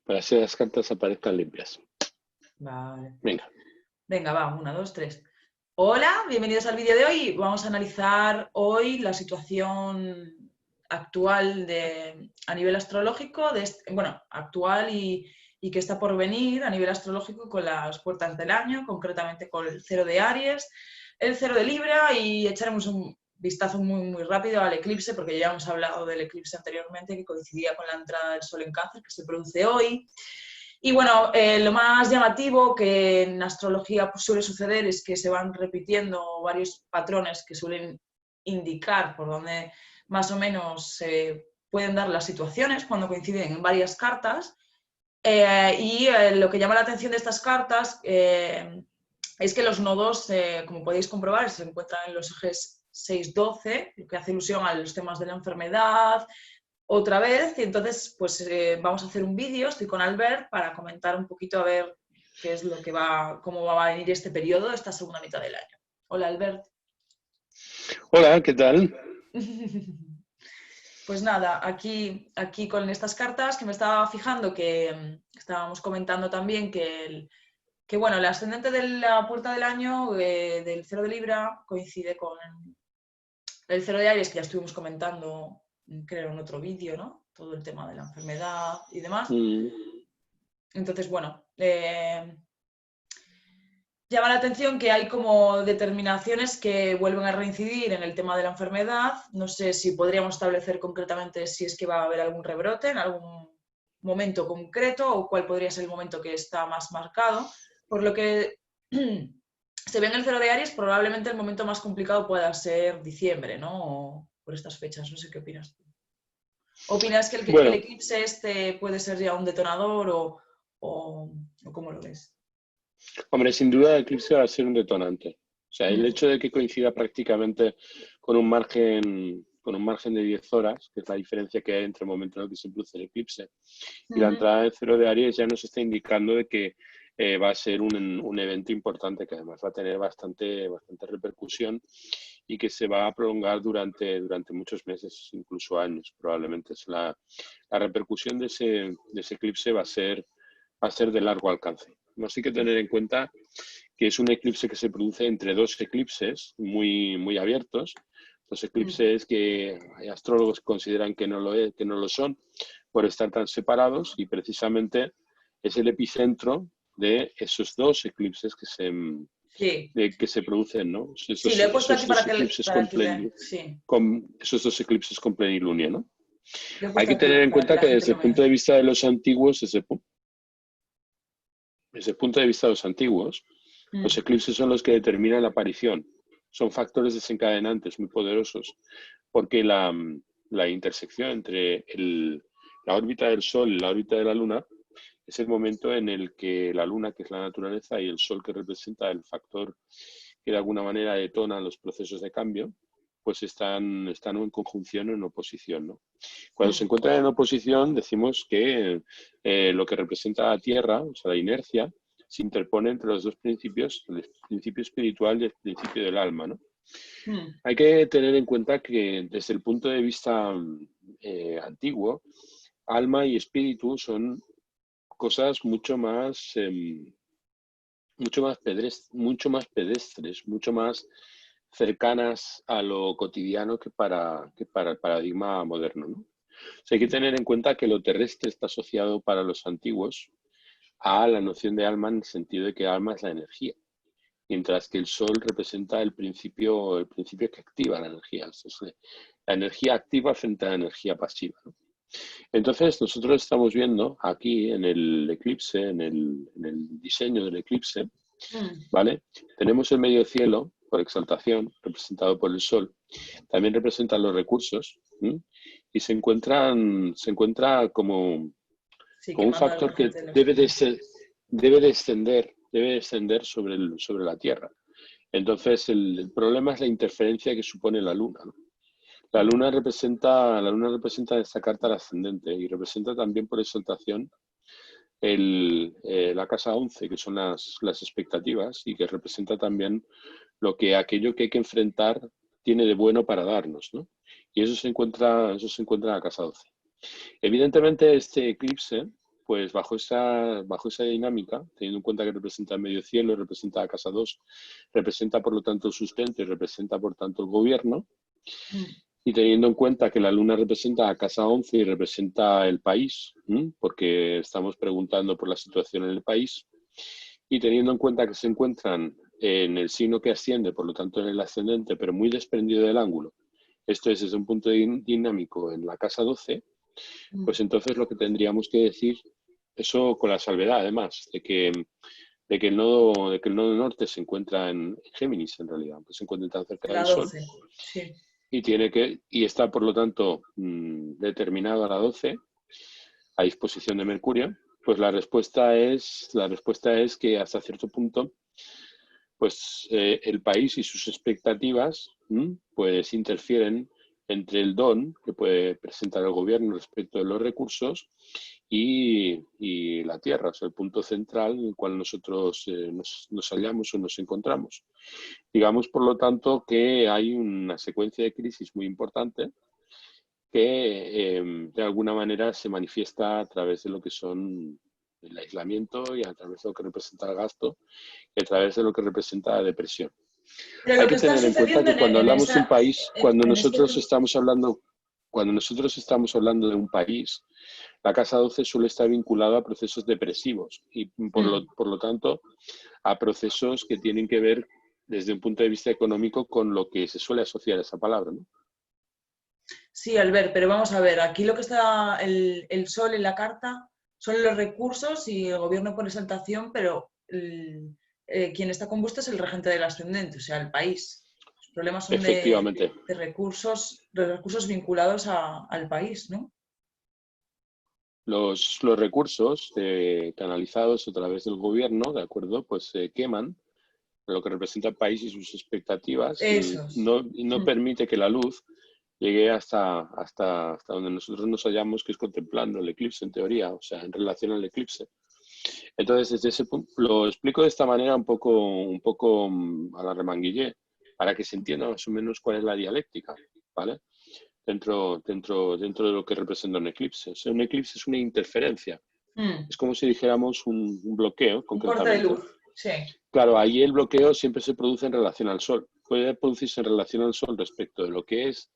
para que las cartas aparezcan limpias. Vale. Venga. Venga, va, 1, 2, 3. Hola, bienvenidos al vídeo de hoy. Vamos a analizar hoy la situación actual a nivel astrológico, actual y que está por venir a nivel astrológico con las puertas del año, concretamente con el 0 de Aries, el 0 de Libra, y echaremos un vistazo muy rápido al eclipse, porque ya hemos hablado del eclipse anteriormente, que coincidía con la entrada del Sol en Cáncer, que se produce hoy. Y bueno, lo más llamativo que en astrología suele suceder es que se van repitiendo varios patrones que suelen indicar por dónde más o menos se pueden dar las situaciones cuando coinciden en varias cartas. Lo que llama la atención de estas cartas es que los nodos, como podéis comprobar, se encuentran en los ejes 6-12, lo que hace ilusión a los temas de la enfermedad, otra vez, y entonces pues vamos a hacer un vídeo, estoy con Albert, para comentar un poquito a ver qué es lo que cómo va a venir este periodo, esta segunda mitad del año. Hola, Albert. Hola, ¿qué tal? Pues nada, aquí con estas cartas que me estaba fijando, que estábamos comentando también que bueno, el ascendente de la puerta del año del 0 de Libra coincide con el 0 de Aries, que ya estuvimos comentando, creo, en otro vídeo, ¿no? Todo el tema de la enfermedad y demás. Entonces, bueno, llama la atención que hay como determinaciones que vuelven a reincidir en el tema de la enfermedad. No sé si podríamos establecer concretamente si es que va a haber algún rebrote en algún momento concreto o cuál podría ser el momento que está más marcado. Por lo que se ve en el 0 de Aries, probablemente el momento más complicado pueda ser diciembre, ¿no? O por estas fechas, no sé qué opinas tú. ¿Opinas que el eclipse este puede ser ya un detonador o cómo lo ves? Hombre, sin duda el eclipse va a ser un detonante. O sea, el hecho de que coincida prácticamente con un margen de 10 horas, que es la diferencia que hay entre el momento en el que se produce el eclipse y la entrada del 0 de Aries, ya nos está indicando de que va a ser un evento importante, que además va a tener bastante repercusión y que se va a prolongar durante muchos meses, incluso años, probablemente. La repercusión de ese eclipse va a ser de largo alcance. Así que hay que tener en cuenta que es un eclipse que se produce entre dos eclipses muy abiertos, dos eclipses que hay astrólogos que consideran que no lo son por estar tan separados, y precisamente es el epicentro de esos dos eclipses que se producen, ¿no? Sí, lo he puesto aquí para que esos dos eclipses con plenilunio, ¿no? Lo he Hay puesto que aquí tener en para que cuenta la que gente desde lo el vea. punto de vista de los antiguos, los eclipses son los que determinan la aparición. Son factores desencadenantes muy poderosos, porque la intersección entre la órbita del Sol y la órbita de la Luna es el momento en el que la Luna, que es la naturaleza, y el Sol, que representa el factor que de alguna manera detona los procesos de cambio, pues están en conjunción o en oposición, ¿no? Cuando se encuentran en oposición, decimos que lo que representa la Tierra, o sea, la inercia, se interpone entre los dos principios, el principio espiritual y el principio del alma, ¿no? Hay que tener en cuenta que desde el punto de vista antiguo, alma y espíritu son cosas mucho más pedestres, mucho más cercanas a lo cotidiano que para el paradigma moderno, ¿no? O sea, hay que tener en cuenta que lo terrestre está asociado para los antiguos a la noción de alma, en el sentido de que alma es la energía, mientras que el Sol representa el principio que activa la energía. Entonces, la energía activa frente a la energía pasiva, ¿no? Entonces, nosotros estamos viendo aquí en el eclipse, en el diseño del eclipse, ¿vale? Tenemos el medio cielo, por exaltación, representado por el Sol. También representan los recursos, ¿sí? Y se encuentra como un factor que debe descender sobre la Tierra. Entonces, el problema es la interferencia que supone la Luna, ¿no? La luna representa en esta carta al ascendente, y representa también por exaltación la casa 11, que son las expectativas, y que representa también aquello que hay que enfrentar tiene de bueno para darnos, ¿no? Y eso se encuentra en la casa 12. Evidentemente, este eclipse pues bajo esa dinámica, teniendo en cuenta que representa el medio cielo, representa la casa 2, representa por lo tanto el sustento y representa por tanto el gobierno, y teniendo en cuenta que la luna representa la casa 11 y representa el país, porque estamos preguntando por la situación en el país, y teniendo en cuenta que se encuentran en el signo que asciende, por lo tanto en el ascendente, pero muy desprendido del ángulo, esto es desde un punto dinámico en la casa 12, pues entonces lo que tendríamos que decir, eso con la salvedad además, de que el nodo norte se encuentra en Géminis en realidad, pues se encuentra tan cerca La del Sol 12, sí. y está por lo tanto determinado a la 12 a disposición de Mercurio, pues la respuesta es que hasta cierto punto pues el país y sus expectativas pues interfieren entre el don que puede presentar el gobierno respecto de los recursos y la Tierra, o sea, el punto central en el cual nosotros nos hallamos o nos encontramos. Digamos, por lo tanto, que hay una secuencia de crisis muy importante que de alguna manera se manifiesta a través de lo que son el aislamiento y a través de lo que representa el gasto y a través de lo que representa la depresión. Pero Hay lo que que está tener en cuenta sucediendo que cuando en hablamos de un esa, país, cuando en este... nosotros estamos hablando de un país, la casa 12 suele estar vinculada a procesos depresivos y por lo tanto a procesos que tienen que ver desde un punto de vista económico con lo que se suele asociar a esa palabra, ¿no? Sí, Albert, pero vamos a ver, aquí lo que está el Sol en la carta son los recursos y el gobierno por exaltación, pero quien está compuesto es el regente del ascendente, o sea, el país. Los problemas son Efectivamente. de recursos vinculados al país, ¿no? Los recursos canalizados a través del gobierno, ¿de acuerdo? Pues se queman, lo que representa el país y sus expectativas, y Esos. no permite que la luz llegue hasta donde nosotros nos hallamos, que es contemplando el eclipse en teoría, o sea, en relación al eclipse. Entonces, desde ese punto, lo explico de esta manera un poco a la remanguillé, para que se entienda más o menos cuál es la dialéctica, ¿vale? Dentro de lo que representa un eclipse. O sea, un eclipse es una interferencia. Es como si dijéramos un bloqueo, Un corte de concretamente. luz, sí. Claro, ahí el bloqueo siempre se produce en relación al Sol. Puede producirse en relación al Sol respecto de lo que es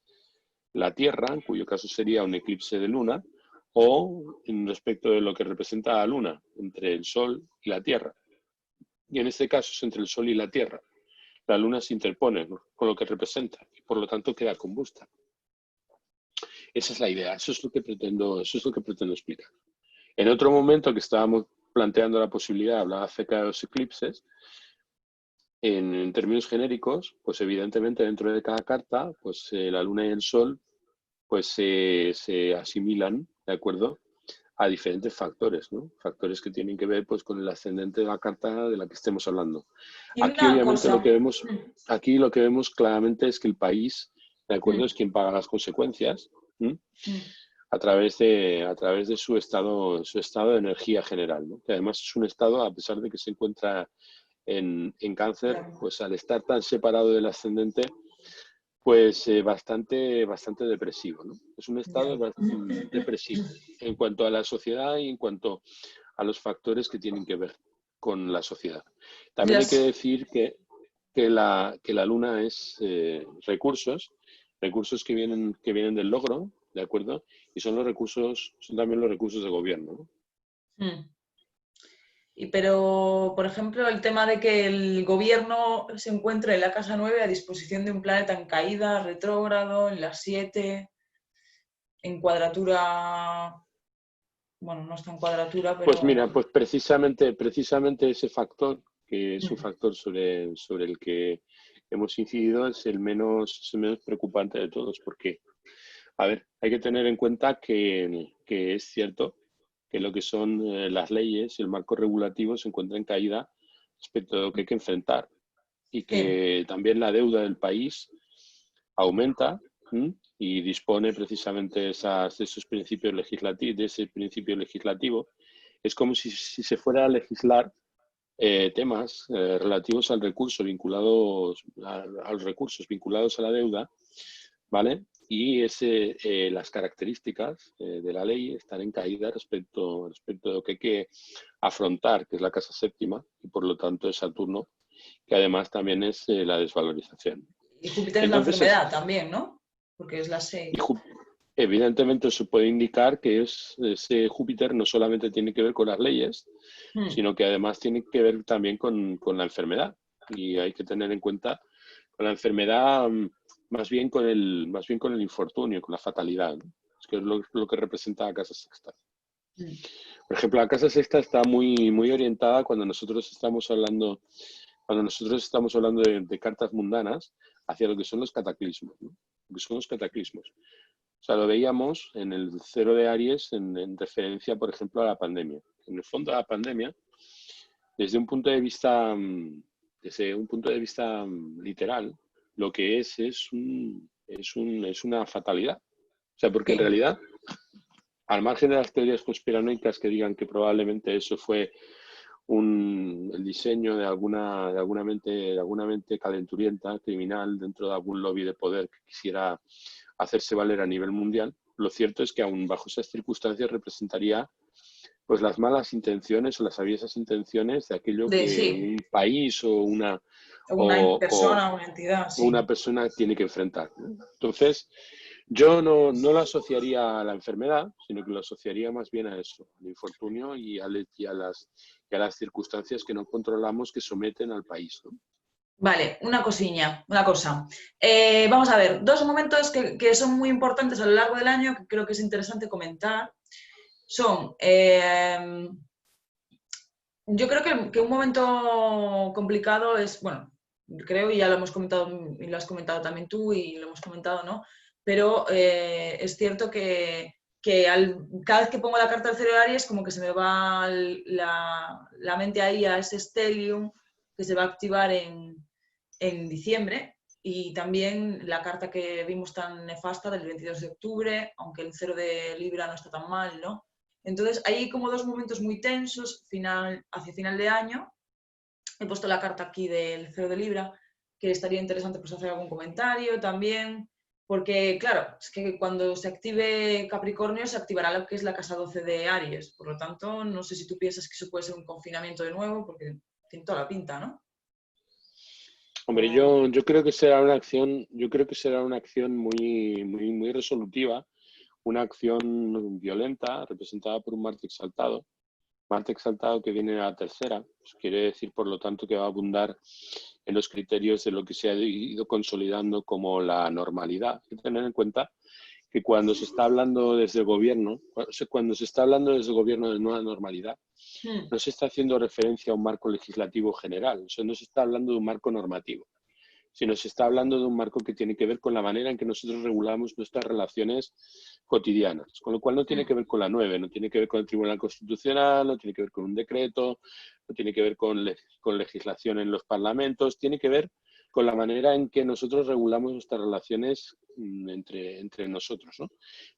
la Tierra, en cuyo caso sería un eclipse de luna, o en respecto de lo que representa la Luna, entre el Sol y la Tierra. Y en este caso es entre el Sol y la Tierra. La Luna se interpone con lo que representa y por lo tanto queda combusta. Esa es la idea, eso es lo que pretendo explicar. En otro momento que estábamos planteando la posibilidad de hablar acerca de los eclipses, en términos genéricos, pues evidentemente dentro de cada carta, pues la Luna y el Sol pues se asimilan, ¿de acuerdo?, a diferentes factores, ¿no? Factores que tienen que ver pues con el ascendente de la carta de la que estemos hablando. Y Aquí una obviamente cosa, lo que vemos claramente es que el país, ¿de acuerdo?, es quien paga las consecuencias a través de su estado de energía general, ¿no? Que además es un estado, a pesar de que se encuentra en cáncer, pues al estar tan separado del ascendente, pues bastante depresivo, ¿no? Es un estado depresivo en cuanto a la sociedad y en cuanto a los factores que tienen que ver con la sociedad. También hay que decir que la luna es recursos que vienen del logro, ¿de acuerdo? Y son también los recursos de gobierno, ¿no? Pero, por ejemplo, el tema de que el gobierno se encuentre en la casa 9 a disposición de un planeta en caída, retrógrado, en la 7, en cuadratura, bueno, no está en cuadratura, Pues pero... mira, pues precisamente ese factor, que es un factor sobre el que hemos incidido, es el menos preocupante de todos, porque, a ver, hay que tener en cuenta que es cierto que lo que son las leyes y el marco regulativo se encuentra en caída respecto a lo que hay que enfrentar y que también la deuda del país aumenta y dispone precisamente de ese principio legislativo. Es como si se fuera a legislar temas relativos al recurso vinculados a los recursos vinculados a la deuda, ¿vale? y las características de la ley están en caída respecto de lo que hay que afrontar, que es la casa séptima, y por lo tanto es Saturno, que además también es la desvalorización. Y Júpiter es la Entonces, enfermedad también, ¿no? Porque es la 6. evidentemente eso puede indicar que ese Júpiter no solamente tiene que ver con las leyes, sino que además tiene que ver también con la enfermedad. Y hay que tener en cuenta con la enfermedad más bien con el infortunio, con la fatalidad, ¿no? Es que es lo que representa la casa sexta. Por ejemplo, la casa sexta está muy, muy orientada cuando nosotros estamos hablando de cartas mundanas hacia lo que son los cataclismos, ¿no? Lo que son los cataclismos. O sea, lo veíamos en el cero de Aries en referencia, por ejemplo, a la pandemia. En el fondo, la pandemia, desde un punto de vista, literal, lo que es una fatalidad. O sea, porque en Sí. realidad, al margen de las teorías conspiranoicas que digan que probablemente eso fue el diseño de alguna mente calenturienta, criminal, dentro de algún lobby de poder que quisiera hacerse valer a nivel mundial, lo cierto es que aún bajo esas circunstancias representaría pues las malas intenciones o las aviesas intenciones de aquello que Sí, un país o una persona, una entidad, una sí. persona tiene que enfrentar, ¿no? Entonces, yo no lo asociaría a la enfermedad, sino que lo asociaría más bien a eso, al infortunio y a las circunstancias que no controlamos que someten al país, ¿no? Vale, una cosa. Vamos a ver, dos momentos que son muy importantes a lo largo del año que creo que es interesante comentar. Son, yo creo que un momento complicado es, bueno, creo y ya lo hemos comentado y lo has comentado también tú y lo hemos comentado, ¿no? Pero es cierto que cada vez que pongo la carta del cero de Aries como que se me va la mente ahí a ese stellium que se va a activar en diciembre y también la carta que vimos tan nefasta del 22 de octubre, aunque el cero de Libra no está tan mal, ¿no? Entonces, hay como dos momentos muy tensos hacia final de año. He puesto la carta aquí del cero de Libra, que estaría interesante pues, hacer algún comentario también, porque claro, es que cuando se active Capricornio se activará lo que es la casa 12 de Aries. Por lo tanto, no sé si tú piensas que eso puede ser un confinamiento de nuevo, porque tiene toda la pinta, ¿no? Hombre, yo creo que será una acción muy, muy, muy resolutiva, una acción violenta representada por un Marte exaltado que viene a la tercera, pues quiere decir, por lo tanto, que va a abundar en los criterios de lo que se ha ido consolidando como la normalidad. Hay que tener en cuenta que cuando se está hablando desde el gobierno, de nueva normalidad, no se está haciendo referencia a un marco legislativo general, o sea, no se está hablando de un marco normativo, sino se está hablando de un marco que tiene que ver con la manera en que nosotros regulamos nuestras relaciones cotidianas, con lo cual no tiene que ver con la 9, no tiene que ver con el Tribunal Constitucional, no tiene que ver con un decreto, no tiene que ver con legislación en los parlamentos, tiene que ver con la manera en que nosotros regulamos nuestras relaciones entre nosotros, ¿no? O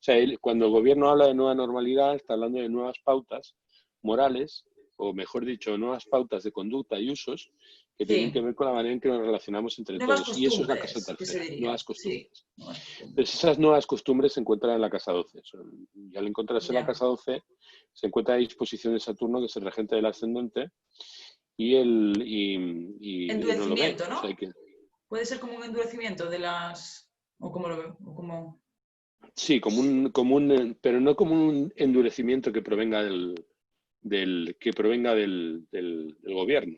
sea, cuando el gobierno habla de nueva normalidad, está hablando de nuevas pautas morales, o mejor dicho, nuevas pautas de conducta y usos que tienen que Sí, ver con la manera en que nos relacionamos entre nuevas todos. Y eso es la casa costumbres, que se tercera, diría. nuevas Sí, costumbres. nuevas costumbres. Entonces, esas nuevas costumbres se encuentran en la casa 12. Y al encontrarse en la Ya. casa 12, se encuentra la disposición de Saturno, que es el regente del ascendente, y no lo ve. Endurecimiento, O sea, ¿no? Puede ser como un endurecimiento de las... ¿O cómo lo veo? O como... sí, pero no como un endurecimiento que provenga del gobierno,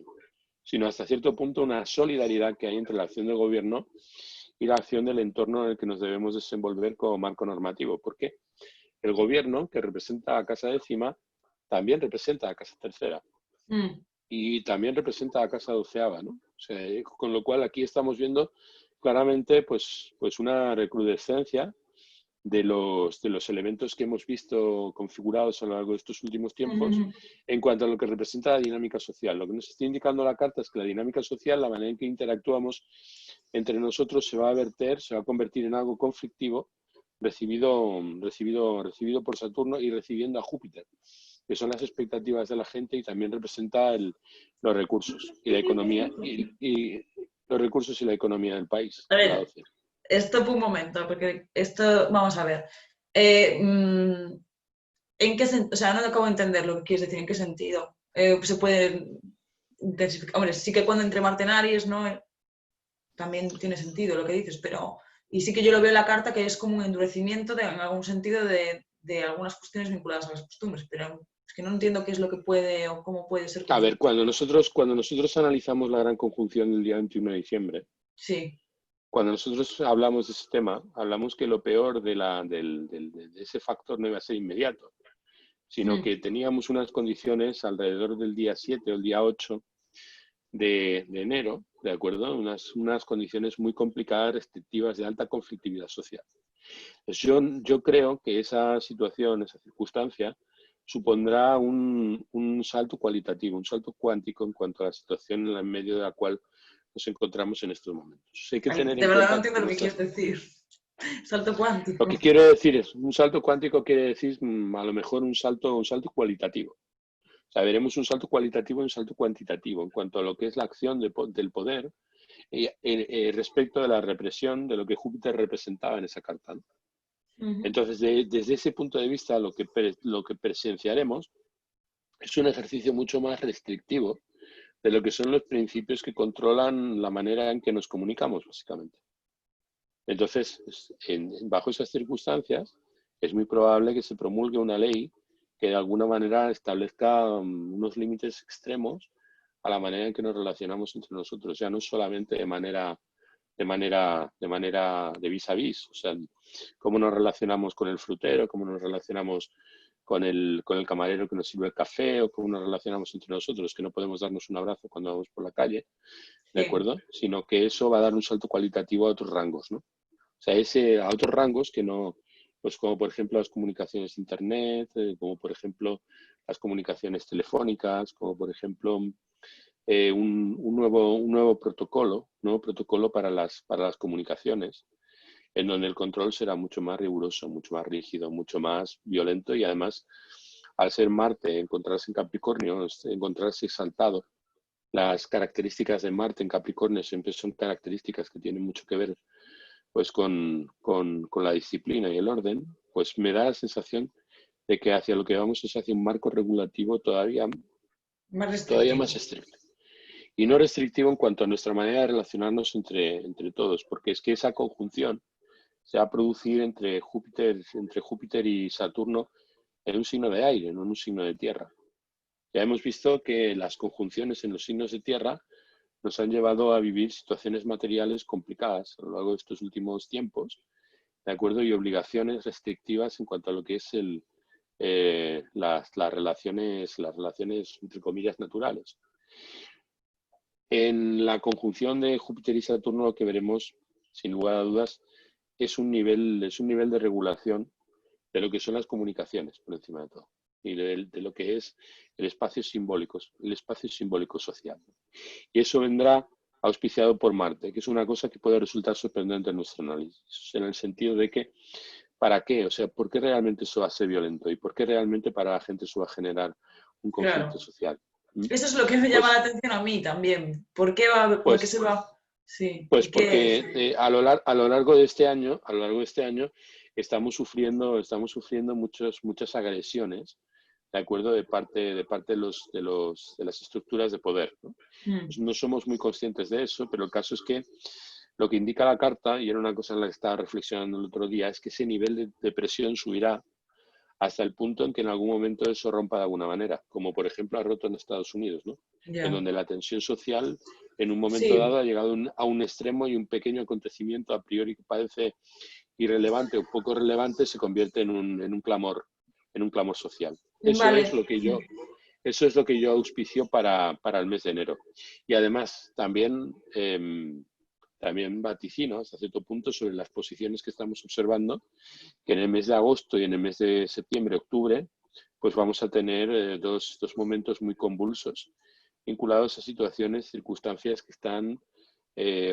sino hasta cierto punto una solidaridad que hay entre la acción del gobierno y la acción del entorno en el que nos debemos desenvolver como marco normativo. Porque el gobierno, que representa a casa décima, también representa a casa tercera y también representa a casa doceava, ¿no? O sea, con lo cual aquí estamos viendo claramente pues una recrudescencia de los elementos que hemos visto configurados a lo largo de estos últimos tiempos en cuanto a lo que representa la dinámica social. Lo que nos está indicando la carta es que la dinámica social, la manera en que interactuamos entre nosotros, se va a convertir en algo conflictivo, recibido por Saturno y recibiendo a Júpiter, que son las expectativas de la gente y también representa los recursos y la economía y los recursos y la economía del país, A la ver, 12. stop un momento, porque esto, vamos a ver. ¿En qué sentido? O sea, no acabo de entender lo que quieres decir, ¿en qué sentido? Se puede intensificar. Hombre, sí que cuando entre Marte en Aries, ¿no? También tiene sentido lo que dices, pero... Y sí que yo lo veo en la carta que es como un endurecimiento en algún sentido de algunas cuestiones vinculadas a las costumbres, pero es que no entiendo qué es lo que puede o cómo puede ser A ver, conflictivo. cuando nosotros analizamos la gran conjunción del día 21 de diciembre, Sí. cuando nosotros hablamos de ese tema, hablamos que lo peor de ese factor no iba a ser inmediato, sino Mm. que teníamos unas condiciones alrededor del día 7 o el día 8 de enero, ¿de acuerdo? Unas condiciones muy complicadas, restrictivas, de alta conflictividad social. Pues yo creo que esa situación, esa circunstancia, supondrá un salto cualitativo, un salto cuántico en cuanto a la situación en el medio de la cual nos encontramos en estos momentos. Hay que Ay, tener de en verdad no cuenta entiendo que lo que nuestra... quieres decir. Salto Lo que cuántico. quiero decir es, un salto cuántico quiere decir a lo mejor un salto cualitativo. O sea, veremos un salto cualitativo y un salto cuantitativo en cuanto a lo que es la acción del poder respecto de la represión de lo que Júpiter representaba en esa carta, ¿no? Ujú. Entonces, desde ese punto de vista, lo que presenciaremos es un ejercicio mucho más restrictivo de lo que son los principios que controlan la manera en que nos comunicamos, básicamente. Entonces, bajo esas circunstancias, es muy probable que se promulgue una ley que de alguna manera establezca unos límites extremos a la manera en que nos relacionamos entre nosotros, ya no solamente de vis a vis, o sea, cómo nos relacionamos con el frutero, cómo nos relacionamos con el camarero que nos sirve el café o cómo nos relacionamos entre nosotros, que no podemos darnos un abrazo cuando vamos por la calle, ¿de Sí. acuerdo? Sino que eso va a dar un salto cualitativo a otros rangos, ¿no? O sea, a otros rangos que no, pues como por ejemplo las comunicaciones de Internet, como por ejemplo las comunicaciones telefónicas, como por ejemplo un nuevo protocolo para las comunicaciones, en donde el control será mucho más riguroso, mucho más rígido, mucho más violento y además, al ser Marte, encontrarse en Capricornio, encontrarse exaltado, las características de Marte en Capricornio siempre son características que tienen mucho que ver pues con la disciplina y el orden, pues me da la sensación de que hacia lo que vamos es hacia un marco regulativo Más todavía restrictivo. más estricto. Y no restrictivo en cuanto a nuestra manera de relacionarnos entre todos, porque es que esa conjunción se va a producir entre Júpiter y Saturno en un signo de aire, no en un signo de tierra. Ya hemos visto que las conjunciones en los signos de tierra nos han llevado a vivir situaciones materiales complicadas a lo largo de estos últimos tiempos, ¿de acuerdo? Y obligaciones restrictivas en cuanto a lo que es las relaciones, entre comillas, naturales. En la conjunción de Júpiter y Saturno lo que veremos, sin lugar a dudas, es un nivel de regulación de lo que son las comunicaciones, por encima de todo, y de lo que es el espacio simbólico social. Y eso vendrá auspiciado por Marte, que es una cosa que puede resultar sorprendente en nuestro análisis, en el sentido de que, ¿para qué? O sea, ¿por qué realmente eso va a ser violento? ¿Y por qué realmente para la gente eso va a generar un conflicto Claro. social? ¿Mm? Eso es lo que me llama la Pues, atención a mí también. ¿Por qué va, por qué pues se va? Sí. Pues ¿Y qué es? porque a lo largo de este año, estamos sufriendo muchas agresiones, ¿de acuerdo? De parte de las estructuras de poder, ¿no? Mm. Pues no somos muy conscientes de eso, pero el caso es que lo que indica la carta, y era una cosa en la que estaba reflexionando el otro día, es que ese nivel de presión subirá hasta el punto en que en algún momento eso rompa de alguna manera, como por ejemplo ha roto en Estados Unidos, ¿no? En Ya. donde la tensión social en un momento dado Sí, ha llegado a un extremo y un pequeño acontecimiento a priori que parece irrelevante o poco relevante se convierte en un clamor social. vale. Eso es lo que yo auspicio para el mes de enero. Y además también vaticino hasta cierto punto sobre las posiciones que estamos observando, que en el mes de agosto y en el mes de septiembre, octubre, pues vamos a tener dos momentos muy convulsos vinculados a situaciones, circunstancias que están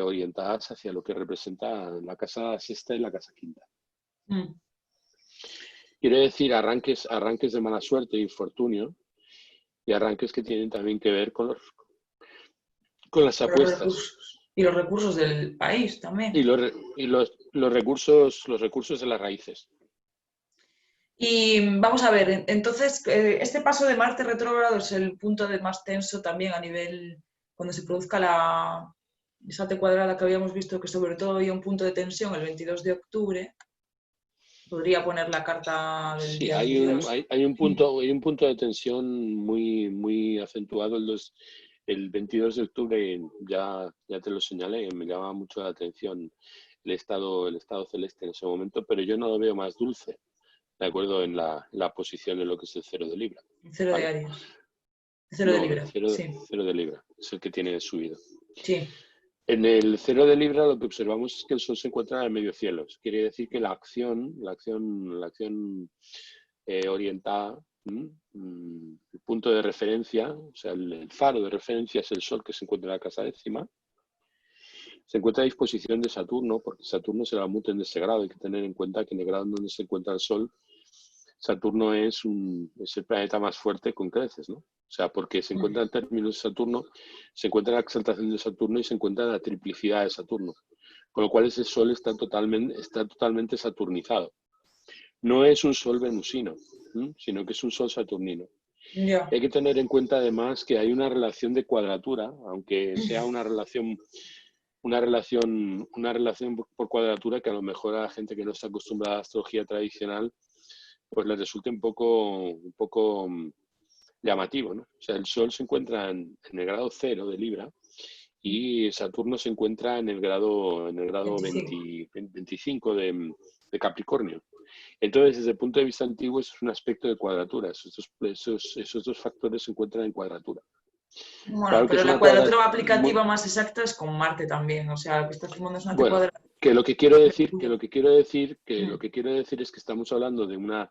orientadas hacia lo que representa la casa sexta y la casa quinta. Mm. Quiero decir arranques de mala suerte e infortunio y arranques que tienen también que ver con las Con los apuestas. recursos. Y los recursos del país también. Y los, Los recursos de las raíces. Y vamos a ver, entonces, este paso de Marte retrógrado es el punto de más tenso también a nivel, cuando se produzca esa T cuadrada que habíamos visto, que sobre todo había un punto de tensión el 22 de octubre. Podría poner la carta del Sí, día hay un, 22. hay, hay un punto, hay un punto de tensión muy acentuado el 22 de octubre, ya te lo señalé, me llama mucho la atención el estado celeste en ese momento, pero yo no lo veo más dulce, de acuerdo en la posición en lo que es el cero de Libra, Cero de ¿vale? Aries. Cero de No, el Libra, cero, sí. cero de Libra es el que tiene subido. Sí. En el cero de Libra lo que observamos es que el Sol se encuentra en el medio cielo. Quiere decir que la acción orientada, el punto de referencia, o sea, el faro de referencia es el Sol que se encuentra en la casa décima. Se encuentra a disposición de Saturno, porque Saturno se la mute en ese grado. Hay que tener en cuenta que en el grado en donde se encuentra el Sol, Saturno es el planeta más fuerte con creces, ¿no? O sea, porque se encuentra en términos de Saturno, se encuentra la exaltación de Saturno y se encuentra la triplicidad de Saturno. Con lo cual ese Sol está totalmente saturnizado. No es un Sol venusino, sino que es un Sol saturnino. Ya. Hay que tener en cuenta además que hay una relación de cuadratura, aunque sea una relación por cuadratura que a lo mejor a la gente que no está acostumbrada a la astrología tradicional pues le resulta un poco llamativo, ¿no? O sea, el Sol se encuentra en el grado 0 de Libra y Saturno se encuentra en el grado 25. 25 de Capricornio. Entonces, desde el punto de vista antiguo, es un aspecto de cuadratura. Esos dos factores se encuentran en cuadratura. Bueno, Claro que pero es la una cuadratura cuadratura aplicativa más exacta es con Marte también. O sea, lo que está formando es una T bueno, cuadrada. que lo que quiero decir, Mm. es que estamos hablando de una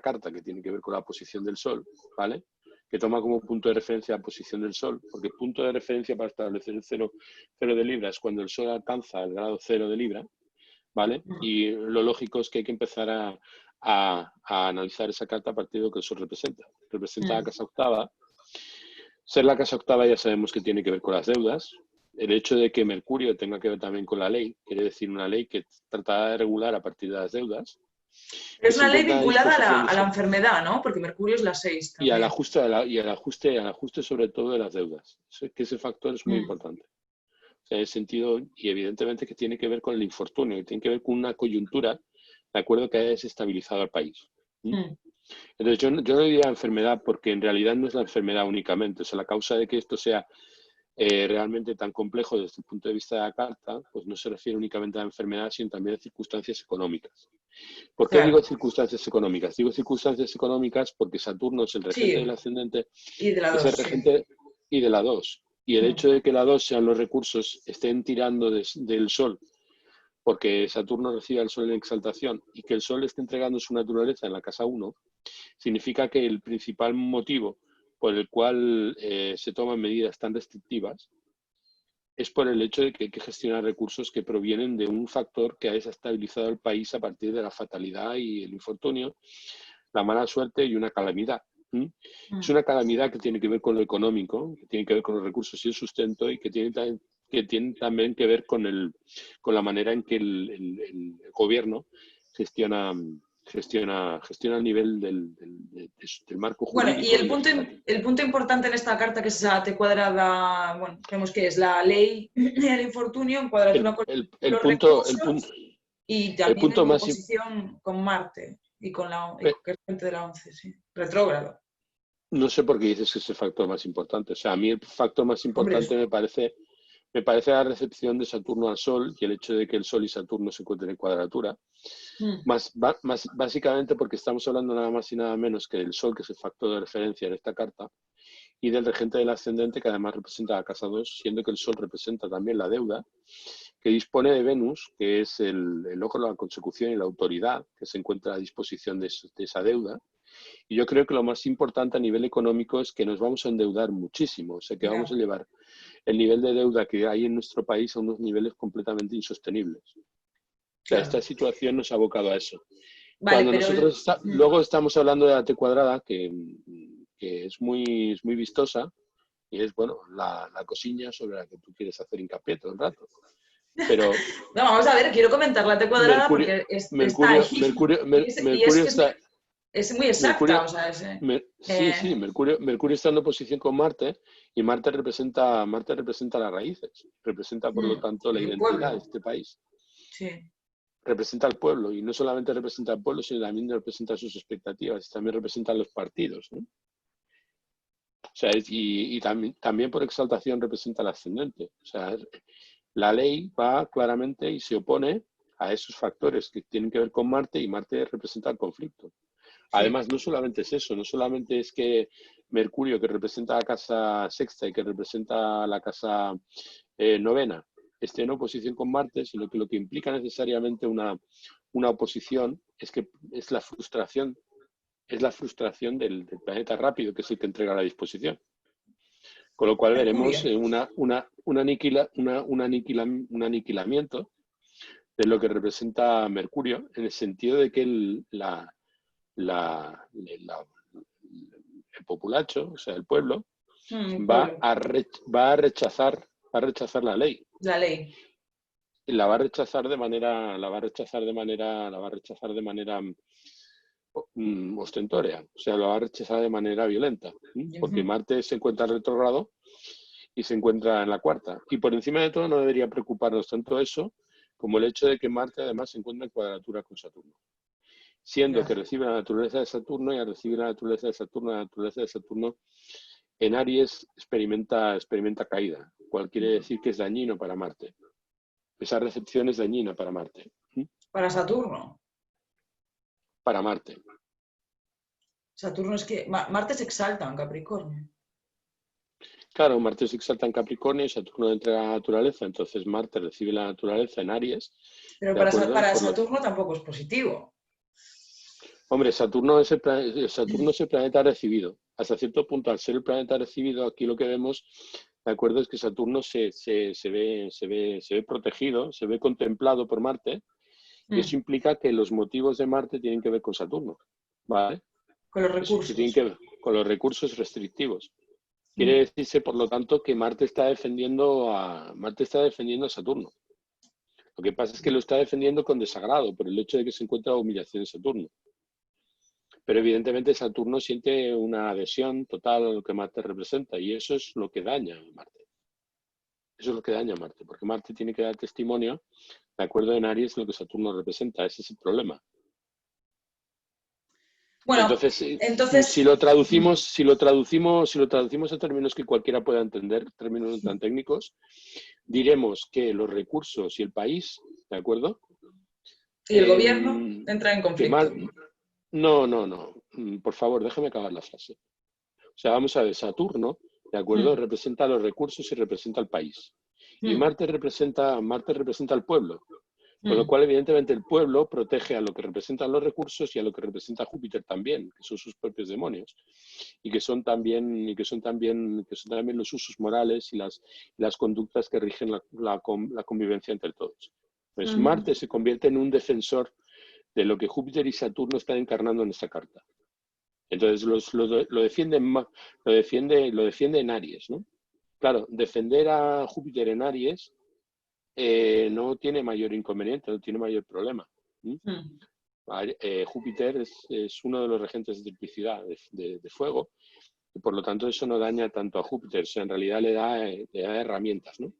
carta que tiene que ver con la posición del Sol, ¿vale? Que toma como punto de referencia la posición del Sol, porque el punto de referencia para establecer el cero de Libra es cuando el Sol alcanza el grado 0 de Libra, ¿vale? Y lo lógico es que hay que empezar a analizar esa carta a partir de lo que el Sol representa. Representa la casa octava. Ser la casa octava ya sabemos que tiene que ver con las deudas. El hecho de que Mercurio tenga que ver también con la ley, quiere decir una ley que tratará de regular a partir de las deudas, Pero que es se una ley encuentra a vinculada a disposición de la enfermedad, ¿no? Porque Mercurio es la 6 y al también. ajuste, al ajuste sobre todo de las deudas. Que ese factor es muy Mm. importante. O sea, en el sentido, y evidentemente que tiene que ver con el infortunio, que tiene que ver con una coyuntura, de acuerdo, que haya desestabilizado al país. Mm. Entonces, yo no diría enfermedad porque en realidad no es la enfermedad únicamente. O sea, la causa de que esto sea realmente tan complejo desde el punto de vista de la carta, pues no se refiere únicamente a la enfermedad, sino también a circunstancias económicas. ¿Por qué digo Claro. circunstancias económicas? Digo circunstancias económicas porque Saturno es el regente del Sí. ascendente, Y de la es el 2, sí. regente y de la 2. Y el Mm. hecho de que la 2 sean los recursos, estén tirando del Sol, porque Saturno recibe al Sol en exaltación y que el Sol esté entregando su naturaleza en la casa 1, significa que el principal motivo por el cual se toman medidas tan restrictivas es por el hecho de que hay que gestionar recursos que provienen de un factor que ha desestabilizado el país a partir de la fatalidad y el infortunio, la mala suerte y una calamidad. Es Mm. una calamidad que tiene que ver con lo económico, que tiene que ver con los recursos y el sustento y que tiene también que ver con la manera en que el gobierno gestiona, gestiona a nivel del marco Bueno, y jurídico y legislativo. el punto importante en esta carta, que es esa T cuadrada, bueno, vemos que es la ley del infortunio en El, cuadratura con el, el los punto, el punto, recursos y el también en punto más, oposición con Marte y que es gente de la 11, sí. Retrógrado. no sé por qué dices que es el factor más importante. O sea, a mí el factor más Hombre, importante me parece la recepción de Saturno al Sol y el hecho de que el Sol y Saturno se encuentren en cuadratura. mm, Más básicamente porque estamos hablando nada más y nada menos que del Sol, que es el factor de referencia en esta carta, y del regente del ascendente, que además representa la casa 2, siendo que el Sol representa también la deuda, que dispone de Venus, que es el ojo de la consecución y la autoridad, que se encuentra a disposición de esa deuda. Y yo creo que lo más importante a nivel económico es que nos vamos a endeudar muchísimo, o sea que vamos a ya, llevar el nivel de deuda que hay en nuestro país a unos niveles completamente insostenibles. O sea, esta claro. situación nos ha abocado a eso. Vale, Cuando pero nosotros luego estamos hablando de la T cuadrada, que es muy vistosa, y es, bueno, la cosilla sobre la que tú quieres hacer hincapié todo el rato. Pero No, vamos a ver, quiero comentar la T cuadrada Mercurio, porque está Mercurio, ahí. Mercurio, Y es Mercurio que está, es muy exacta, Mercurio, o sea, sí, Mercurio está en oposición con Marte y Marte representa las raíces, representa por lo tanto la el identidad de pueblo. este país, Sí. representa al pueblo y no solamente representa al pueblo, sino también representa sus expectativas, también representa a los partidos, ¿no? O sea, y también por exaltación representa al ascendente. O sea, la ley va claramente y se opone a esos factores que tienen que ver con Marte y Marte representa el conflicto. Sí. Además, no solamente es eso, no solamente es que Mercurio, que representa la casa sexta y que representa la casa novena, esté en oposición con Marte, sino que lo que implica necesariamente una oposición es que es la frustración del planeta rápido, que es el que entrega la disposición. Con lo cual Mercurio. veremos un aniquilamiento de lo que representa Mercurio, en el sentido de que el populacho, o sea, el pueblo, El va pueblo. a, va a rechazar la ley. La ley. Y la va a rechazar de manera, la va a rechazar de manera, la va a rechazar de manera ostentoria, o sea, lo va a rechazar de manera violenta, porque Ujú. Marte se encuentra retrógrado y se encuentra en la cuarta. Y por encima de todo no debería preocuparnos tanto eso como el hecho de que Marte además se encuentra en cuadratura con Saturno, siendo Ya. que recibe la naturaleza de Saturno y al recibir la naturaleza de Saturno, la naturaleza de Saturno en Aries experimenta caída, cual quiere decir que es dañino para Marte. Esa recepción es dañina para Marte. Para Saturno. Para Marte. Saturno es que Marte se exalta en Capricornio. Claro, Marte se exalta en Capricornio y Saturno entrega la naturaleza, entonces Marte recibe la naturaleza en Aries, Pero ¿de acuerdo? para Saturno tampoco es positivo. Hombre, Saturno es el planeta recibido. Hasta cierto punto, al ser el planeta recibido, aquí lo que vemos, ¿de acuerdo? Es que Saturno se ve protegido, se ve contemplado por Marte, y eso Mm. implica que los motivos de Marte tienen que ver con Saturno, ¿vale? Con los Eso que tienen recursos. que ver con los recursos restrictivos. Quiere Mm. decirse, por lo tanto, que Marte está defendiendo a Saturno. Lo que pasa es que lo está defendiendo con desagrado por el hecho de que se encuentra humillación en Saturno. Pero evidentemente Saturno siente una adhesión total a lo que Marte representa y eso es lo que daña a Marte. Eso es lo que daña a Marte, porque Marte tiene que dar testimonio, de acuerdo en Aries, lo que Saturno representa. Ese es el problema. Bueno, Entonces, si entonces, lo traducimos, a términos que cualquiera pueda entender, términos no tan técnicos, diremos que los recursos y el país, ¿de acuerdo? y el gobierno Em, entra en que más, conflicto. no. Por favor, déjame acabar la frase. O sea, vamos a ver, Saturno, ¿de acuerdo? Mm. Representa los recursos y representa al país. Y Mm. Marte representa al pueblo. Con lo Mm. cual, evidentemente, el pueblo protege a lo que representan los recursos y a lo que representa Júpiter también, que son sus propios demonios. Y que son también los usos morales y las conductas que rigen la convivencia entre todos. Pues Mm. Marte se convierte en un defensor de lo que Júpiter y Saturno están encarnando en esta carta. Entonces lo defiende en Aries, ¿no? Claro, defender a Júpiter en Aries no tiene mayor inconveniente, no tiene mayor problema. Mm. Júpiter es uno de los regentes de electricidad, de fuego, y por lo tanto eso no daña tanto a Júpiter, o sea, en realidad le da herramientas, ¿no?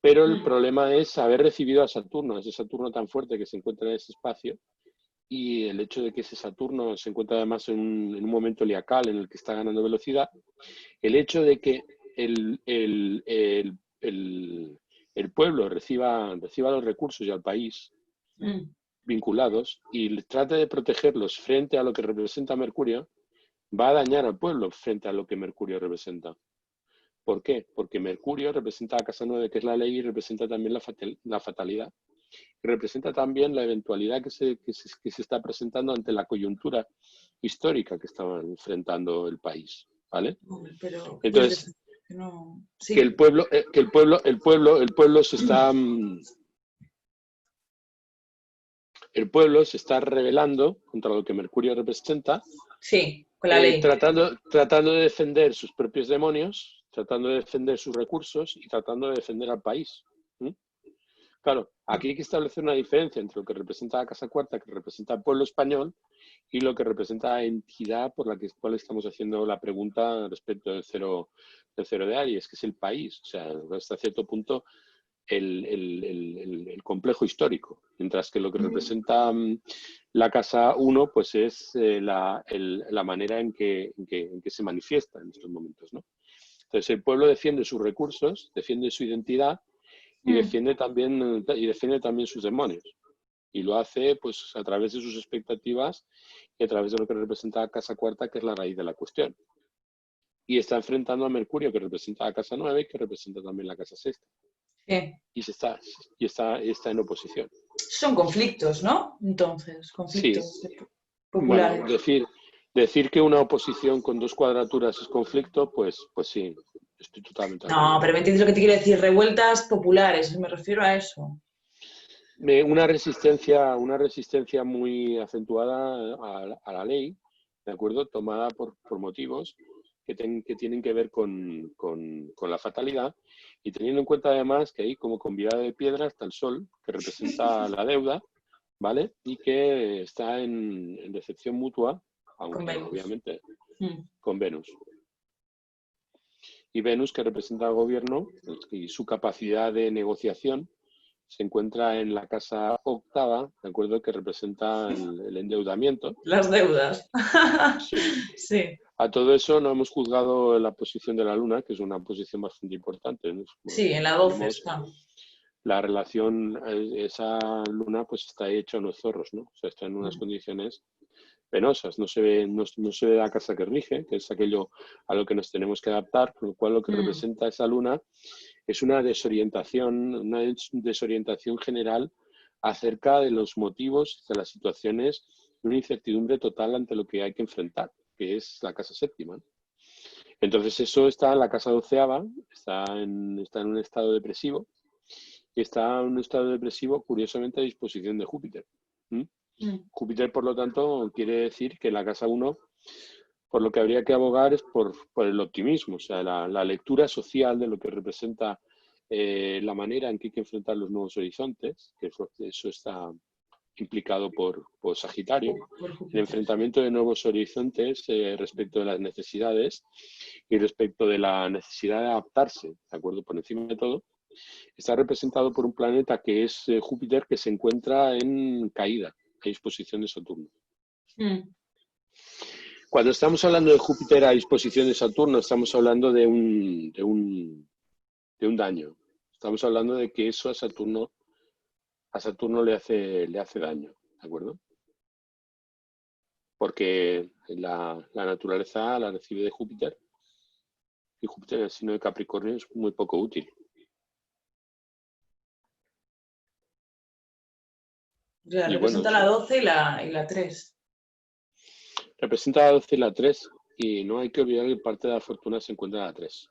Pero el Mm. problema es haber recibido a Saturno, ese Saturno tan fuerte que se encuentra en ese espacio, y el hecho de que ese Saturno se encuentra además en un momento liacal en el que está ganando velocidad, el hecho de que el pueblo reciba los recursos y al país Mm. vinculados y trate de protegerlos frente a lo que representa Mercurio, va a dañar al pueblo frente a lo que Mercurio representa. ¿Por qué? Porque Mercurio representa la casa 9, que es la ley, y representa también la fatalidad. Representa también la eventualidad que se está presentando ante la coyuntura histórica que estaba enfrentando el país. ¿Vale? Vale, pero ¿qué quieres Entonces, decir? Que no. que el Sigue. pueblo, el pueblo se está rebelando contra lo que Mercurio representa, Sí, con la ley. tratando de defender sus propios demonios, tratando de defender sus recursos y tratando de defender al país. ¿Mm? Claro, aquí hay que establecer una diferencia entre lo que representa la casa cuarta, que representa el pueblo español, y lo que representa la entidad por la cual estamos haciendo la pregunta respecto del cero de Aries, que es el país. O sea, hasta cierto punto el complejo histórico, mientras que lo que representa la casa 1 pues es la manera en que se manifiesta en estos momentos, ¿no? Entonces el pueblo defiende sus recursos, defiende su identidad y defiende también sus demonios. Y lo hace pues a través de sus expectativas y a través de lo que representa la casa cuarta, que es la raíz de la cuestión. Y está enfrentando a Mercurio, que representa la casa 9 y que representa también la casa sexta. Sí. Y está en oposición. Son conflictos, ¿no? Entonces, conflictos Sí. populares. Bueno, decir que una oposición con dos cuadraturas es conflicto, pues sí, estoy totalmente de acuerdo. No, pero me entiendes lo que te quiero decir, revueltas populares, me refiero a eso. Una resistencia muy acentuada a la ley, ¿de acuerdo? Tomada por motivos que tienen que ver con la fatalidad, y teniendo en cuenta además que ahí como convidada de piedra está el Sol, que representa la deuda, ¿vale? Y que está en decepción mutua, aunque obviamente con Venus. Y Venus, que representa al gobierno y su capacidad de negociación, se encuentra en la casa octava, ¿de acuerdo? Que representa el endeudamiento. Las deudas. Sí. Sí. A todo eso no hemos juzgado la posición de la Luna, que es una posición bastante importante, ¿no? Sí, en la 12 está. La relación, esa Luna pues está hecha unos zorros, ¿no? O sea, está en unas condiciones penosas. No se ve la casa que rige, que es aquello a lo que nos tenemos que adaptar, con lo cual lo que representa esa Luna es una desorientación general acerca de los motivos, de las situaciones, de una incertidumbre total ante lo que hay que enfrentar, que es la casa séptima. Entonces eso está en la casa doceava, está en un estado depresivo, y está en un estado depresivo curiosamente a disposición de Júpiter. Júpiter, por lo tanto, quiere decir que en la casa 1, por lo que habría que abogar es por el optimismo, o sea, la lectura social de lo que representa la manera en que hay que enfrentar los nuevos horizontes, que eso está implicado por Sagitario, el enfrentamiento de nuevos horizontes respecto de las necesidades y respecto de la necesidad de adaptarse, ¿de acuerdo? Por encima de todo, está representado por un planeta que es Júpiter, que se encuentra en caída, a disposición de Saturno. Cuando estamos hablando de Júpiter a disposición de Saturno, estamos hablando de un daño. Estamos hablando de que eso a Saturno le hace daño, ¿de acuerdo? Porque la naturaleza la recibe de Júpiter, y Júpiter en el signo de Capricornio es muy poco útil. Ya, representa la 12 y la 3. Representa la 12 y la 3, y no hay que olvidar que parte de la fortuna se encuentra en la 3.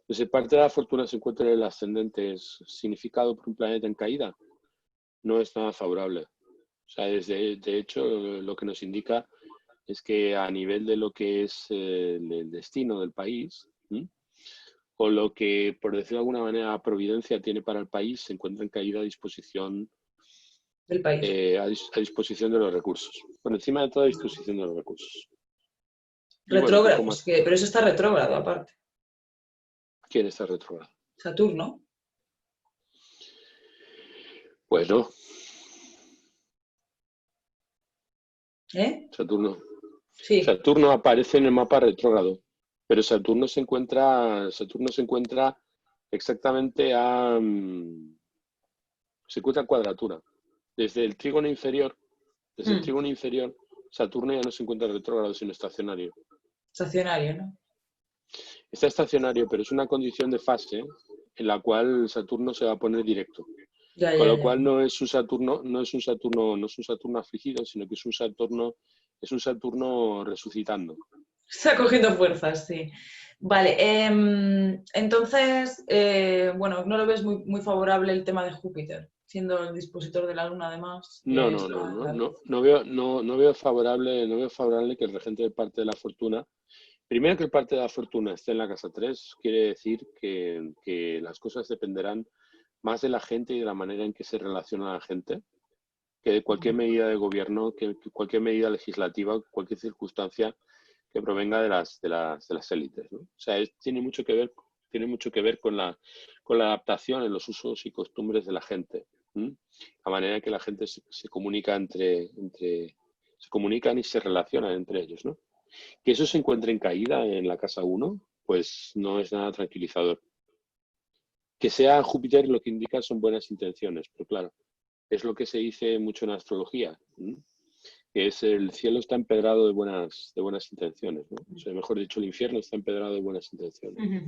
Entonces, parte de la fortuna se encuentra en el ascendente, es significado por un planeta en caída, no es nada favorable. O sea, de hecho, lo que nos indica es que a nivel de lo que es el destino del país, o lo que, por decirlo de alguna manera, la providencia tiene para el país, se encuentra en caída a disposición del país. A disposición de los recursos. Por encima de todo, a disposición de los recursos. Retrógrado, bueno, pero eso está retrógrado aparte. ¿Quién está retrógrado? Saturno. Pues no. Saturno. Sí. Saturno aparece en el mapa retrógrado, pero Saturno se encuentra exactamente se encuentra en cuadratura. Desde el trígono inferior, Saturno ya no se encuentra retrógrado, sino estacionario. Estacionario, ¿no? Está estacionario, pero es una condición de fase en la cual Saturno se va a poner directo. Con lo cual no es un Saturno afligido, sino que es un Saturno resucitando. Está cogiendo fuerzas, sí. Vale, entonces, bueno, no lo ves muy favorable el tema de Júpiter, siendo el dispositor de la Luna además. No veo favorable que el regente de parte de la fortuna. Primero, que el parte de la fortuna esté en la casa 3 quiere decir que las cosas dependerán más de la gente y de la manera en que se relaciona la gente, que de cualquier medida de gobierno, que cualquier medida legislativa, cualquier circunstancia que provenga de las élites, ¿no? O sea, tiene mucho que ver con la adaptación en los usos y costumbres de la gente, ¿m? La manera en que la gente se comunica se comunican y se relacionan entre ellos, ¿no? Que eso se encuentre en caída en la casa 1, pues no es nada tranquilizador. Que sea Júpiter lo que indica son buenas intenciones, pero claro, es lo que se dice mucho en astrología, ¿m? Que es el cielo está empedrado de buenas intenciones, ¿no? O sea, mejor dicho, el infierno está empedrado de buenas intenciones.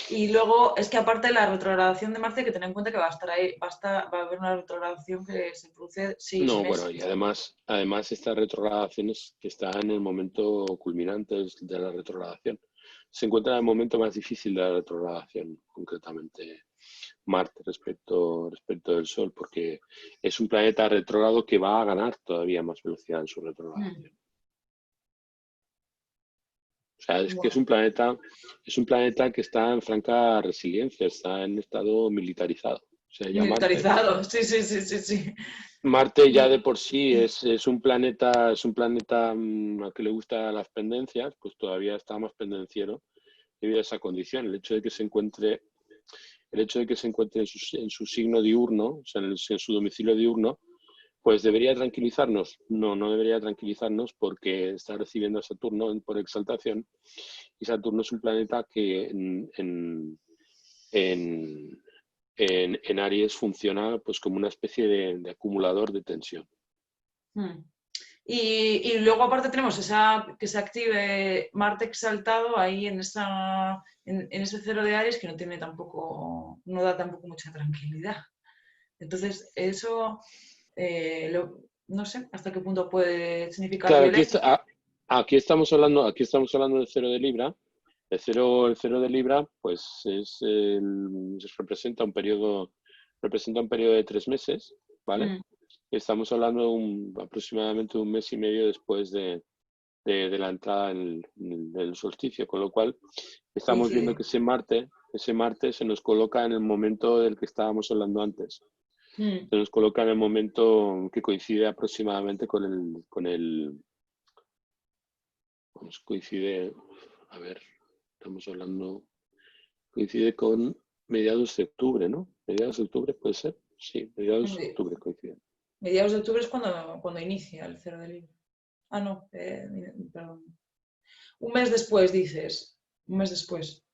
Y luego es que aparte de la retrogradación de Marte, hay que tener en cuenta que va a estar ahí, va a haber una retrogradación que se produce 6 No, meses. bueno, y además esta retrogradación que está en el momento culminante de la retrogradación. Se encuentra en el momento más difícil de la retrogradación, concretamente Marte respecto del Sol, porque es un planeta retrógrado que va a ganar todavía más velocidad en su retrogradación. O sea, es que es un planeta que está en franca resiliencia, está en estado militarizado. O sea, ya Militarizado, sí. Marte ya de por sí es un planeta al que le gustan las pendencias, pues todavía está más pendenciero debido a esa condición. El hecho de que se encuentre en su signo diurno, o sea, en su domicilio diurno, pues debería tranquilizarnos. No debería tranquilizarnos porque está recibiendo a Saturno por exaltación, y Saturno es un planeta que en Aries funciona pues como una especie de acumulador de tensión. Y luego aparte tenemos que se active Marte exaltado ahí en ese cero de Aries que no da tampoco mucha tranquilidad. Entonces eso no sé hasta qué punto puede significar Claro, violencia. aquí estamos hablando del cero de Libra. El cero de Libra, pues representa un periodo de 3 meses, ¿vale? Estamos hablando aproximadamente un mes y medio después de la entrada del solsticio, con lo cual estamos viendo que ese Marte se nos coloca en el momento del que estábamos hablando antes. Se nos coloca en el momento que coincide aproximadamente coincide con mediados de octubre, ¿no? ¿Mediados de octubre puede ser? Sí, mediados de octubre coincide. Mediados de octubre es cuando inicia el cero de Libra. Ah, no, perdón. Un mes después, dices. Un mes después.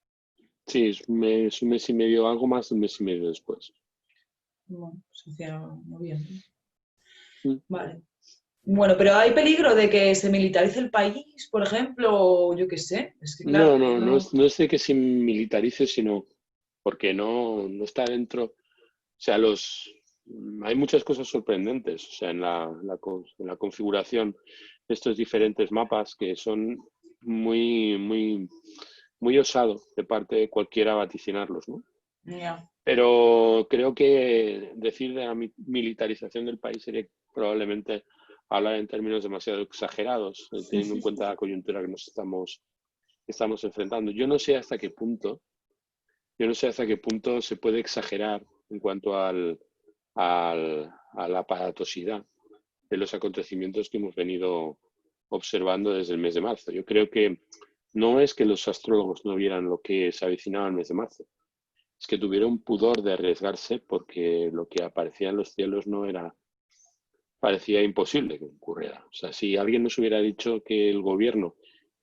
Sí, es un mes y medio, algo más de un mes y medio después. Bueno, pues hacia noviembre. Mm. Vale. Bueno, pero hay peligro de que se militarice el país, por ejemplo, o yo qué sé. Es que claro, No es de que se militarice, sino porque no está dentro. O sea, hay muchas cosas sorprendentes, o sea, en la configuración de estos diferentes mapas que son muy osado de parte de cualquiera vaticinarlos, ¿no? Yeah. Pero creo que decir de la militarización del país sería probablemente hablar en términos demasiado exagerados, teniendo en cuenta la coyuntura que nos estamos enfrentando. Yo no sé hasta qué punto se puede exagerar en cuanto a la aparatosidad de los acontecimientos que hemos venido observando desde el mes de marzo. Yo creo que no es que los astrólogos no vieran lo que se avecinaba el mes de marzo, es que tuvieron pudor de arriesgarse porque lo que aparecía en los cielos parecía imposible que ocurriera. O sea, si alguien nos hubiera dicho que el gobierno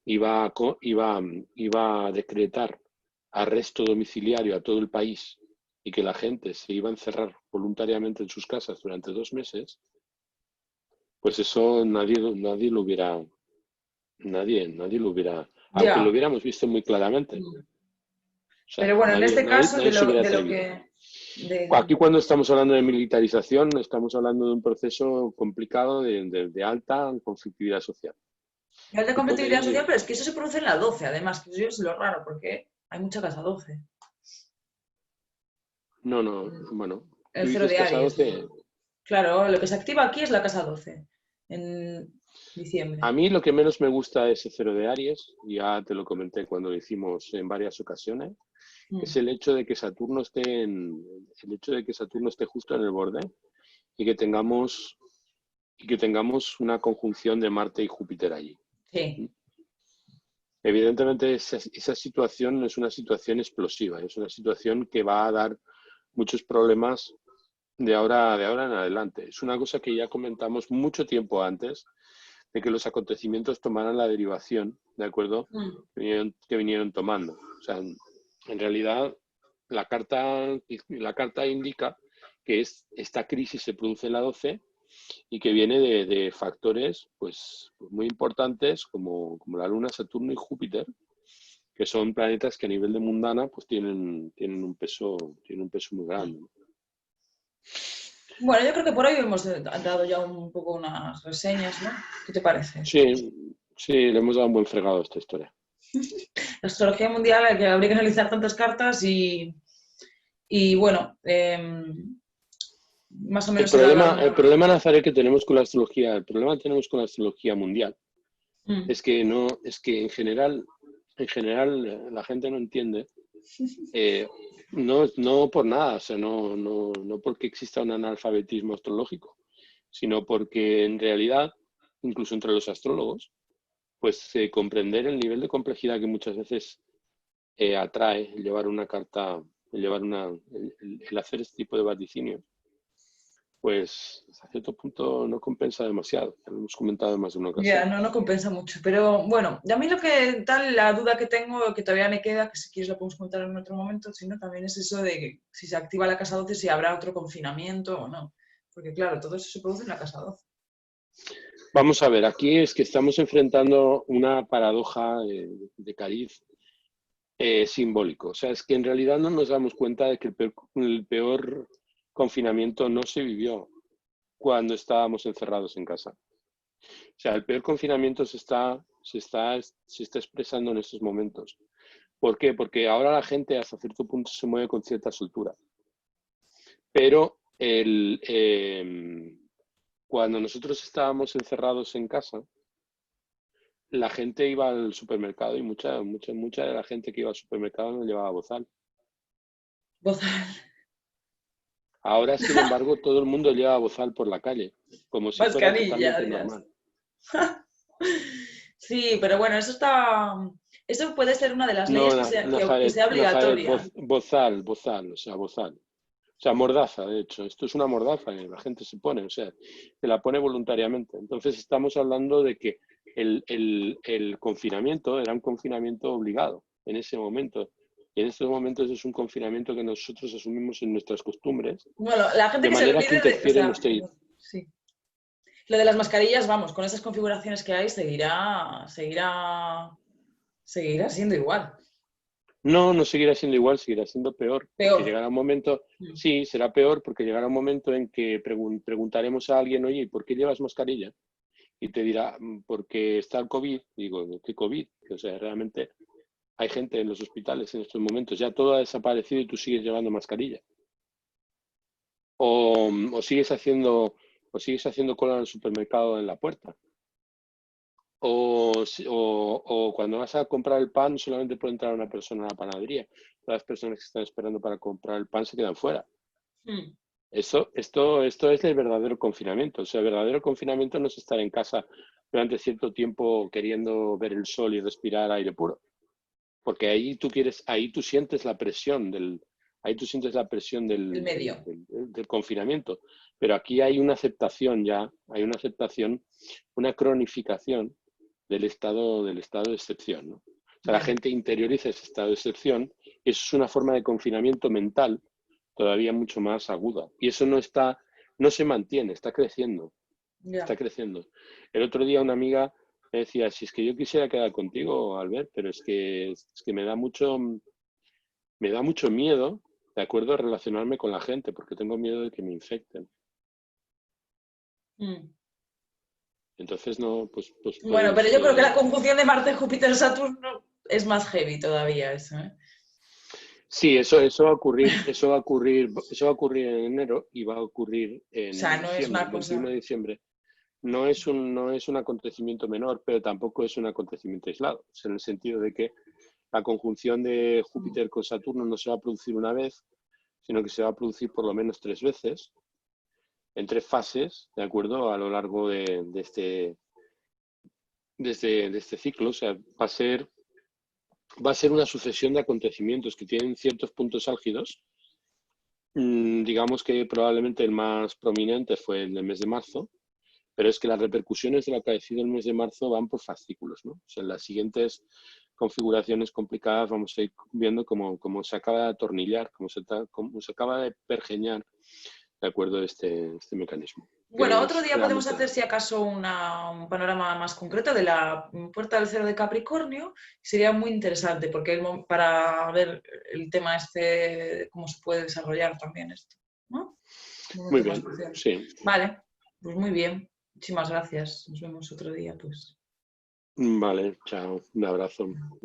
iba a decretar arresto domiciliario a todo el país y que la gente se iba a encerrar voluntariamente en sus casas durante 2 meses, pues eso nadie lo hubiera, aunque lo hubiéramos visto muy claramente. O sea, pero bueno, en este caso, nadie se hubiera de lo atrevido. que... Aquí cuando estamos hablando de militarización, estamos hablando de un proceso complicado de alta conflictividad social. De alta competitividad social, pero es que eso se produce en la 12, además, que eso es lo raro, porque hay mucha casa 12. No, bueno. El cero de Casa Aries. 12. Claro, lo que se activa aquí es la casa 12, en diciembre. A mí lo que menos me gusta es el cero de Aries, ya te lo comenté cuando lo hicimos en varias ocasiones, es el hecho de que Saturno esté justo en el borde y que tengamos una conjunción de Marte y Júpiter allí. Sí. Evidentemente esa situación es una situación explosiva, es una situación que va a dar muchos problemas de ahora en adelante. Es una cosa que ya comentamos mucho tiempo antes de que los acontecimientos tomaran la derivación, ¿de acuerdo? Que vinieron tomando. O sea, en realidad la carta indica que esta crisis se produce en la 12 y que viene de factores pues muy importantes como la Luna, Saturno y Júpiter, que son planetas que a nivel de mundana pues tienen un peso muy grande. Bueno, yo creo que por hoy hemos dado ya un poco unas reseñas, ¿no? ¿Qué te parece? Sí, le hemos dado un buen fregado a esta historia. La astrología mundial, que habría que analizar tantas cartas y bueno, más o menos el problema, Nazaret, que tenemos con la astrología, el problema que tenemos con la astrología mundial es que en general la gente no entiende, no por nada, o sea, no porque exista un analfabetismo astrológico, sino porque en realidad, incluso entre los astrólogos, pues comprender el nivel de complejidad que muchas veces atrae el llevar una carta, el hacer este tipo de vaticinios, pues hasta cierto punto no compensa demasiado. Ya lo hemos comentado en más de una ocasión. Ya, no compensa mucho. Pero bueno, a mí la duda que tengo, que todavía me queda, que si quieres lo podemos contar en otro momento, sino también es eso de que si se activa la casa 12, si habrá otro confinamiento o no. Porque claro, todo eso se produce en la casa 12. Vamos a ver, aquí es que estamos enfrentando una paradoja de cariz simbólico. O sea, es que en realidad no nos damos cuenta de que el peor confinamiento no se vivió cuando estábamos encerrados en casa. O sea, el peor confinamiento se está expresando en estos momentos. ¿Por qué? Porque ahora la gente hasta cierto punto se mueve con cierta soltura. Pero cuando nosotros estábamos encerrados en casa, la gente iba al supermercado y mucha de la gente que iba al supermercado no llevaba bozal. Bozal. Ahora, sin embargo, todo el mundo lleva bozal por la calle, como si fuera Mascarilla, totalmente Dios. normal. Sí, pero bueno, eso puede ser una de las leyes No, que sea Nazaret, obligatoria. bozal, o sea, bozal. O sea, mordaza, de hecho. Esto es una mordaza que la gente se pone, o sea, se la pone voluntariamente. Entonces estamos hablando de que el confinamiento era un confinamiento obligado en ese momento. Y en estos momentos es un confinamiento que nosotros asumimos en nuestras costumbres, Bueno, la gente de que se manera que olvide de, o interfiere en sea, nuestra... sí. Lo de las mascarillas, vamos, con esas configuraciones que hay, seguirá siendo igual. No seguirá siendo igual, seguirá siendo peor. Porque Peor. llegará un momento, sí, será peor porque llegará un momento en que preguntaremos a alguien, oye, ¿por qué llevas mascarilla? Y te dirá, porque está el COVID. Digo, ¿qué COVID? O sea, realmente hay gente en los hospitales en estos momentos, ya todo ha desaparecido y tú sigues llevando mascarilla. O sigues haciendo cola en el supermercado en la puerta. O cuando vas a comprar el pan solamente puede entrar una persona a la panadería. Todas las personas que están esperando para comprar el pan se quedan fuera. Esto es el verdadero confinamiento. O sea, el verdadero confinamiento no es estar en casa durante cierto tiempo queriendo ver el sol y respirar aire puro. Porque ahí tú sientes la presión del medio. del confinamiento. Pero aquí hay una aceptación ya, una cronificación del estado de excepción, ¿no? O sea, la gente interioriza ese estado de excepción y eso es una forma de confinamiento mental todavía mucho más aguda. Y eso no se mantiene, está creciendo. Ya. Está creciendo. El otro día una amiga me decía, si es que yo quisiera quedar contigo, Albert, pero es que me da mucho miedo, ¿de acuerdo?, relacionarme con la gente, porque tengo miedo de que me infecten. Entonces no, Bueno, pero yo creo que la conjunción de Marte, Júpiter, Saturno es más heavy todavía eso, ¿eh? Sí, eso va a ocurrir en enero y va a ocurrir en O sea, no es diciembre, una el cosa. 21 de diciembre. No es un acontecimiento menor, pero tampoco es un acontecimiento aislado, en el sentido de que la conjunción de Júpiter con Saturno no se va a producir una vez, sino que se va a producir por lo menos 3 veces, en 3 fases, ¿de acuerdo? A lo largo de este ciclo. O sea, va a ser una sucesión de acontecimientos que tienen ciertos puntos álgidos. Digamos que probablemente el más prominente fue el del mes de marzo, pero es que las repercusiones de lo acaecido el mes de marzo van por fascículos, ¿no? O sea, en las siguientes configuraciones complicadas vamos a ir viendo cómo se acaba de atornillar, cómo se acaba de pergeñar, de acuerdo, este mecanismo. Bueno, otro día podemos hacer, si acaso, un panorama más concreto de la puerta del cero de Capricornio. Sería muy interesante, porque para ver el tema este, cómo se puede desarrollar también esto, ¿no? Muy bien, sí. Vale, pues muy bien. Muchísimas gracias. Nos vemos otro día, pues. Vale, chao. Un abrazo.